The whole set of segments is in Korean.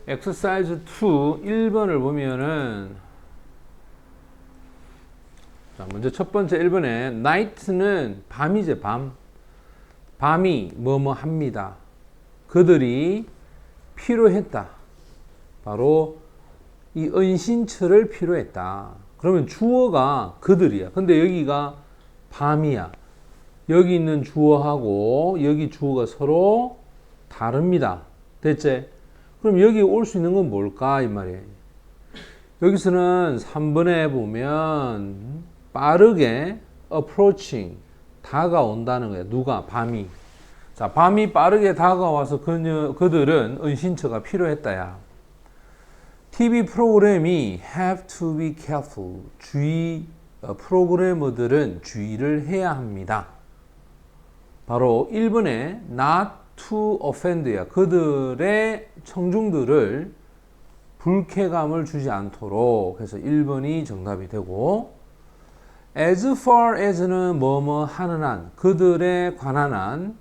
exercise 2 1번을 보면은 자, 먼저 첫 번째 1번에 night는 밤이제 밤. 밤이 뭐뭐 합니다. 그들이 필요했다. 바로 이 은신처를 필요했다. 그러면 주어가 그들이야. 근데 여기가 밤이야. 여기 있는 주어하고 여기 주어가 서로 다릅니다. 됐지? 그럼 여기 올 수 있는 건 뭘까? 이 말이에요. 여기서는 3번에 보면 빠르게 approaching 다가온다는 거야. 누가? 밤이. 자, 밤이 빠르게 다가와서 그들은 은신처가 필요했다야. TV 프로그램이 have to be careful. 프로그래머들은 주의를 해야 합니다. 바로 1번에 not to offend야. 그들의 청중들을 불쾌감을 주지 않도록 해서 1번이 정답이 되고, as far as는 뭐뭐 하는 한, 그들에 관한 한,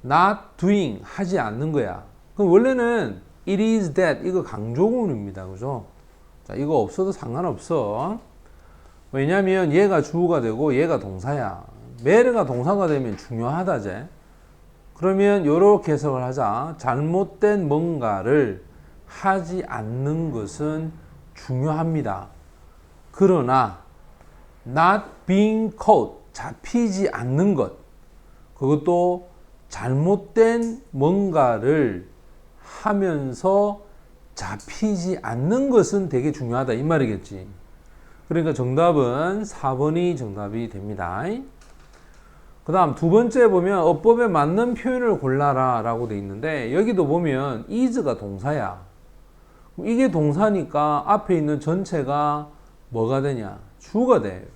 not doing 하지 않는 거야. 그럼 원래는 it is that 이거 강조문입니다. 그죠? 자, 이거 없어도 상관없어. 왜냐면 얘가 주어가 되고 얘가 동사야. 메르가 동사가 되면 중요하다제. 그러면 이렇게 해석을 하자. 잘못된 뭔가를 하지 않는 것은 중요합니다. 그러나 not being caught 잡히지 않는 것, 그것도 잘못된 뭔가를 하면서 잡히지 않는 것은 되게 중요하다 이 말이겠지. 그러니까 정답은 4번이 정답이 됩니다. 그 다음 두 번째 보면 어법에 맞는 표현을 골라라 라고 돼 있는데, 여기도 보면 is가 동사야. 이게 동사니까 앞에 있는 전체가 뭐가 되냐? 주어가 돼.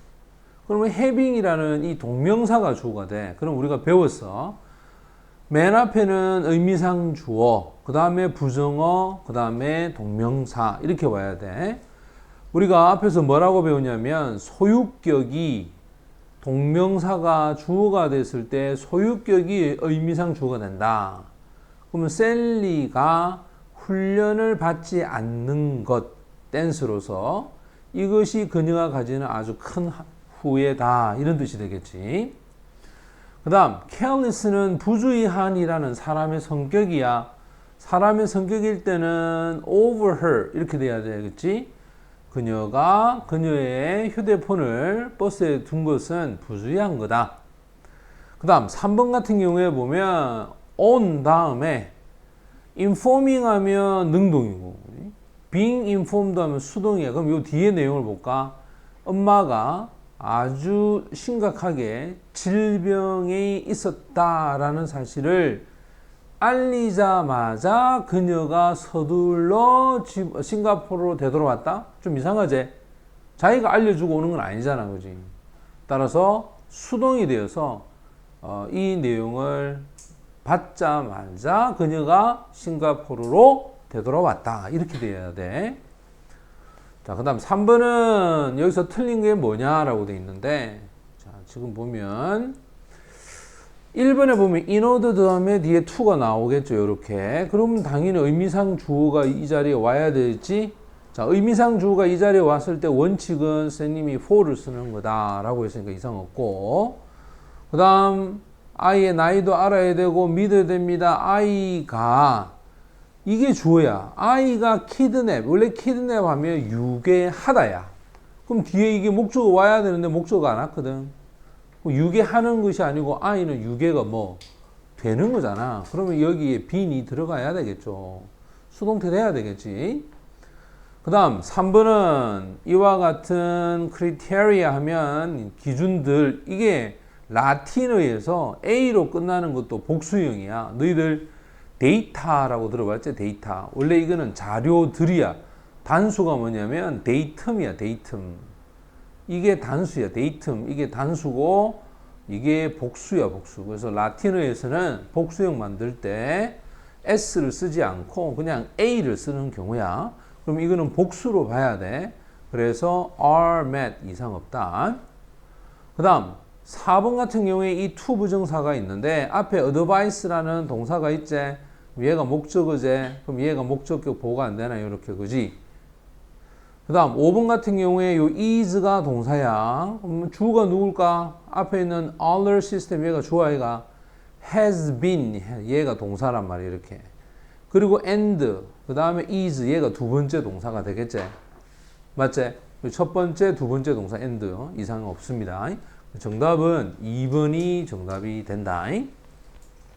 그러면 having이라는 이 동명사가 주어가 돼. 그럼 우리가 배웠어. 맨 앞에는 의미상 주어, 그 다음에 부정어, 그 다음에 동명사 이렇게 와야 돼. 우리가 앞에서 뭐라고 배우냐면 소유격이 동명사가 주어가 됐을 때 소유격이 의미상 주어가 된다. 그러면 셀리가 훈련을 받지 않는 것, 댄스로서 이것이 그녀가 가지는 아주 큰 후회다 이런 뜻이 되겠지. 그 다음 careless는 부주의한이라는 사람의 성격이야. 사람의 성격일 때는 over her 이렇게 돼야 되겠지. 그녀가 그녀의 휴대폰을 버스에 둔 것은 부주의한 거다. 그 다음 3번 같은 경우에 보면 on 다음에 informing 하면 능동이고 being informed 하면 수동이야. 그럼 이 뒤에 내용을 볼까? 엄마가 아주 심각하게 질병이 있었다라는 사실을 알리자마자 그녀가 서둘러 싱가포르로 되돌아왔다? 좀 이상하지? 자기가 알려주고 오는 건 아니잖아, 그지? 따라서 수동이 되어서 이 내용을 받자마자 그녀가 싱가포르로 되돌아왔다. 이렇게 돼야 돼. 자, 그 다음 3번은 여기서 틀린 게 뭐냐라고 돼 있는데, 자, 지금 보면 1번에 보면 in order 다음에 뒤에 to가 나오겠죠. 이렇게. 그러면 당연히 의미상 주어가 이 자리에 와야 되지. 자, 의미상 주어가 이 자리에 왔을 때 원칙은 선생님이 for를 쓰는 거다라고 했으니까 이상 없고, 그 다음 아이의 나이도 알아야 되고 믿어야 됩니다. 아이가 이게 주어야. 아이가 kidnap. 원래 kidnap 하면 유괴하다야. 그럼 뒤에 이게 목적어 와야 되는데 목적어가 안 왔거든. 유괴하는 것이 아니고 아이는 유괴가 뭐 되는 거잖아. 그러면 여기에 being이 들어가야 되겠죠. 수동태 돼야 되겠지. 그 다음 3번은 이와 같은 criteria 하면 기준들, 이게 라틴어에서 A로 끝나는 것도 복수형이야. 너희들 데이터라고 들어봤지? 데이터. 원래 이거는 자료들이야. 단수가 뭐냐면 데이텀이야. 데이텀. 이게 단수야. 데이텀. 이게 단수고 이게 복수야. 복수. 그래서 라틴어에서는 복수형 만들 때 S를 쓰지 않고 그냥 A를 쓰는 경우야. 그럼 이거는 복수로 봐야 돼. 그래서 are met 이상 없다. 그 다음 4번 같은 경우에 이 to 부정사가 있는데 앞에 advice라는 동사가 있지. 얘가 목적어제. 그럼 얘가 목적격 보호가 안 되나? 이렇게, 그지? 그 다음, 5번 같은 경우에 요 is가 동사야. 그럼 주가 누굴까? 앞에 있는 other system, 얘가 주어, 얘가 has been, 얘가 동사란 말이야, 이렇게. 그리고 and, 그 다음에 is, 얘가 두 번째 동사가 되겠지? 맞지? 첫 번째, 두 번째 동사 and 이상은 없습니다. 정답은 2번이 정답이 된다.